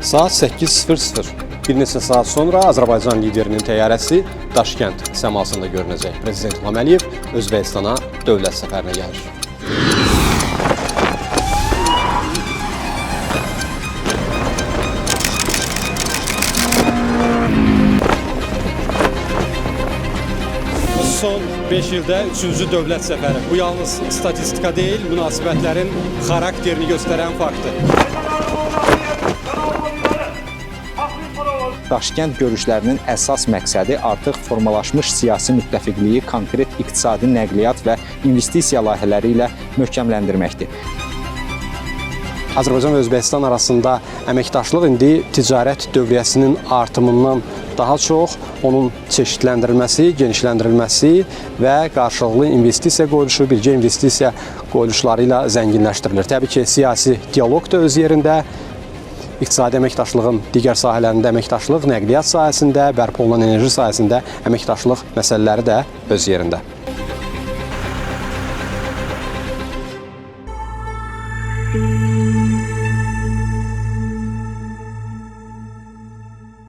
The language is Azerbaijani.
Saat 8:00. Bir neçə saat sonra Azərbaycan liderinin təyyarəsi Daşkənd səmasında görünəcək. Prezident İlham Əliyev Özbəkistana dövlət səfərinə gəlir. Son 5 ildə 3-cü dövlət səfəri. Bu yalnız statistika deyil, münasibətlərin xarakterini göstərən faktdır. Daşkənd görüşlərinin əsas məqsədi artıq formalaşmış siyasi müttəfiqliyi konkret iqtisadi nəqliyyat və investisiya layihələri ilə möhkəmləndirməkdir. Azərbaycan və Özbəkistan arasında əməkdaşlıq indi ticarət dövriyyəsinin artımından daha çox onun çeşidləndirilməsi, genişləndirilməsi və qarşılıqlı investisiya qoyuluşu, birgə investisiya qoyuluşları ilə zənginləşdirilir. Təbii ki, siyasi dialoq da öz yerində, iqtisadi əməkdaşlığın digər sahələrində əməkdaşlıq, nəqliyyat sahəsində, bərpa olunan enerji sahəsində əməkdaşlıq məsələləri də öz yerində. Müzik